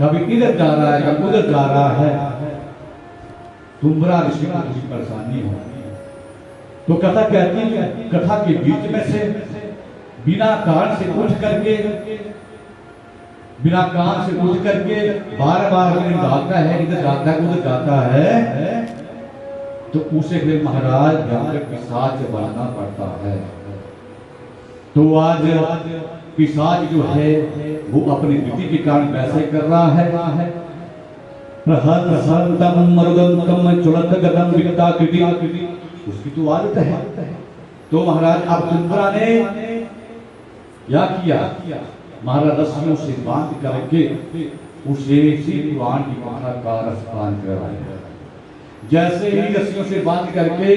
कभी इधर जा रहा है कभी उधर जा रहा है, तुम्हारा ऋषि को कुछ परेशानी हो। तो कथा कहती है, कथा के बीच में से बिना कारण से उठ करके बार बार जाता है, इधर जाता है उधर जाता है, तो उसे फिर महाराज भयंकर पिशाच बनना पड़ता है। तो आज पिशाच जो है वो अपनी नीति के कारण वैसे कर रहा है। उसकी तो आदत है। तो महाराज अब चंद्रा ने क्या किया, महाराज रस्सियों से बांध करके उसे शिव पुराण की कथा का रसपान करवाया। जैसे ही रस्सियों से बांध करके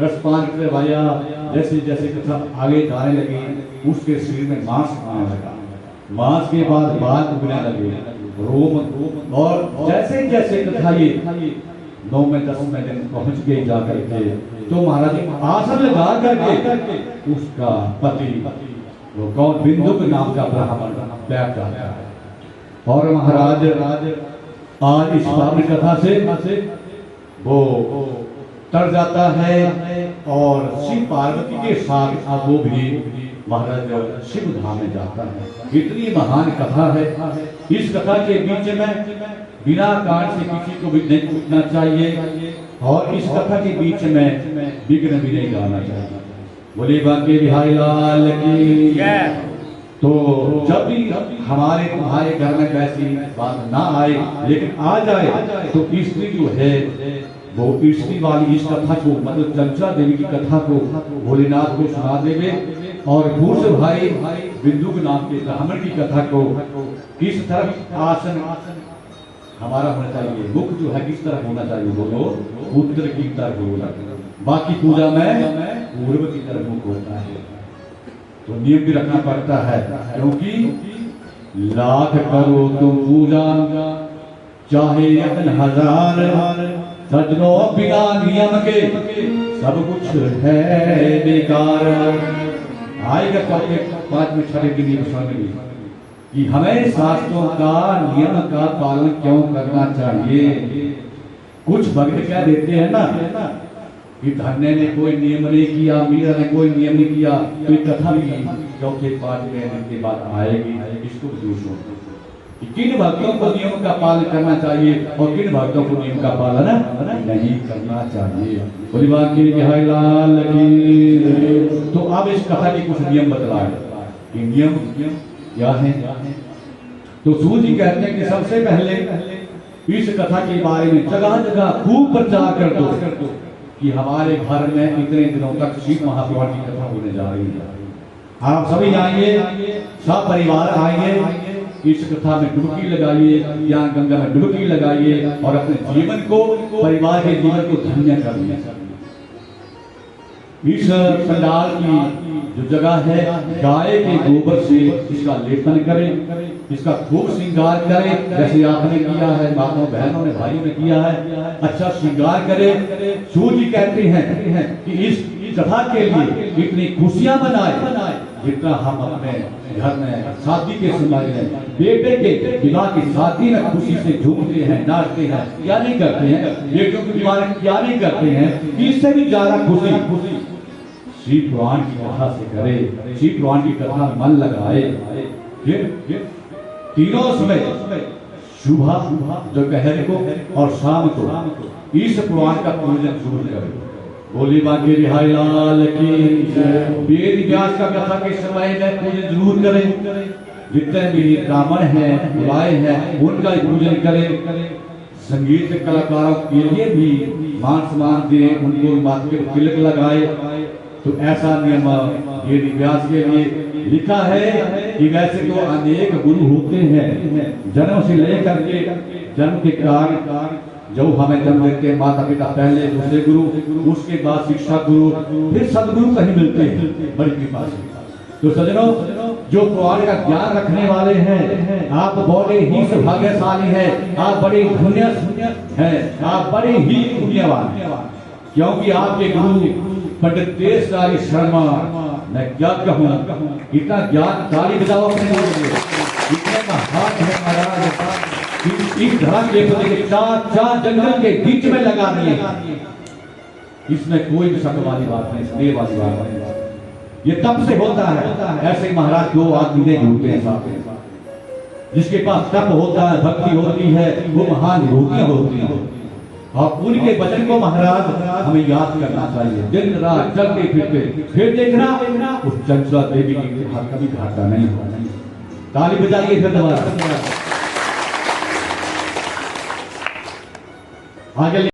रसपान करवाया, जैसे जैसे कथा आगे जाने लगी उसके शरीर में मांस आने लगा, मांस के बाद बाल उगने लगे, रोम, और जैसे जैसे कथा ये 9 में 10 में दिन पहुंच गई जाकर के, तो महाराज आसन लगा करके उसका पति वो कौन बिंदु के नाम का ब्राह्मण बैठ जाता है। और महाराज आज इस पावन कथा से वो तर जाता है और शिव पार्वती के साथ अब वो भी महाराज शिव धाम में जाता है। इतनी महान कथा है। इस कथा के बीच में बिना कारण से किसी को भी नहीं पूछना चाहिए और इस कथा के बीच में विघ्न भी नहीं डालना चाहिए। बोले बाकी बिहारी लाल की। तो जब भी हमारे तुम्हारे घर में वैसी बात ना आए, लेकिन आ जाए तो स्त्री जो है वो स्त्री वाली इस कथा को, मतलब चंचला देवी की कथा को भोलेनाथ को सुना देवे और दूसरे भाई बिंदु के नाम के ब्राह्मण की कथा को किस तरफ आसन हमारा होना चाहिए, मुख जो है किस तरफ होना चाहिए, बोलो उत्तर की तरफ होना। बाकी पूजा में पूर्व की तरफ मुख होता है। तो नियम भी रखना पड़ता है, क्योंकि लाख करो तुम पूजा चाहे यत्न हजार, सजनों बिना नियम के सब कुछ है बेकार। आएगा 5 में 6 की नियम कि हमें शास्त्रों का नियम का पालन क्यों करना चाहिए। कुछ भक्त क्या देते हैं ना कि धन्य ने कोई नियम नहीं किया, मीरा ने कोई नियम नहीं किया, तो कथा भी 4-5 दिन के बाद आएगी। इसको दूर कि किन भक्तों को नियम का पालन करना चाहिए और किन भक्तों को नियम का पालन नहीं करना चाहिए। लाल की। तो अब इस कथा के कुछ नियम बतलाए कि नियम क्या है। तो सूर्य जी कहते हैं कि सबसे पहले इस कथा के बारे में जगह जगह खूब प्रचार कर दो कि हमारे घर में इतने दिनों तक शिव महापुराण की कथा होने जा रही है। आप सभी आइए, सब परिवार आइए, इस कथा में डुबकी लगाइए, यहाँ गंगा में डुबकी लगाइए और अपने जीवन को, परिवार के जीवन को धन्य करिए। इस पंडाल की जो जगह है, गाय के गोबर से इसका लेपन करें, इसका खूब श्रृंगार करें, जैसे आपने किया है, माताओं बहनों ने भाइयों ने किया है, अच्छा श्रृंगार करें। सूर्य जी कहते हैं कि इस कथा के लिए इतनी खुशियां मनाए जितना हम अपने घर में शादी के समय में बेटे के विवाह की शादी में खुशी से झूमते हैं, नाचते हैं, क्या नहीं करते हैं, बेटों के विवाह में क्या नहीं करते हैं। इससे भी ज्यादा खुशी शिव पुराण की कथा से करे, शिव पुराण की कथा में मन लगाए। फिर तीनों समय सुबह दोपहर को और शाम को इस पुराण का पूजन जरूर करें। बोली बाकी बिहारी लाल की। वेद व्यास का कथा के समय में पूजन जरूर करें। जितने भी ब्राह्मण हैं, बुलाए हैं, उनका पूजन करें। संगीत कलाकारों के लिए भी मान सम्मान दें, उनको माथे पर तिलक लगाए। तो ऐसा नियम वेद व्यास के लिए लिखा है कि वैसे तो अनेक गुरु होते हैं, जन्म से लेकर के जन्म के कारण जो हमें जन्म देते हैं माता पिता, पहले दूसरे गुरु, उसके बाद शिक्षा गुरु, फिर सदगुरु कहीं मिलते हैं, बड़ी कृपा से। तो सजनों, जो पुराण का ज्ञान रखने वाले हैं, आप बड़े ही सौभाग्यशाली हैं, आप बड़े पुण्य हैं, आप बड़े ही पुण्यवान, क्योंकि आपके गुरु पंडित देशकारी शर्मा, मैं क्या कहूँ, इतना ज्ञान ताली बजाओ अपने लिए, इतने महान है महाराज। इस धड़ाके के चार जंगल के बीच में लगा दिए। इसमें कोई शक वाली बात नहीं, स्नेह वाली बात नहीं। ये तप से होता है। ऐसे ही महाराज दो आदमी ढूंढते हैं साथ, जिसके पास तप होता है, भक्ति होती है, वो महान विभूतियां होती हैं। और उनके वचन को महाराज हमें याद करना चाहिए। दिन रात चलते फिरते फिर देखना उस चंचला देवी की कभी घाटा नहीं होगा। ताली बजाइए फिर दोबारा। आगे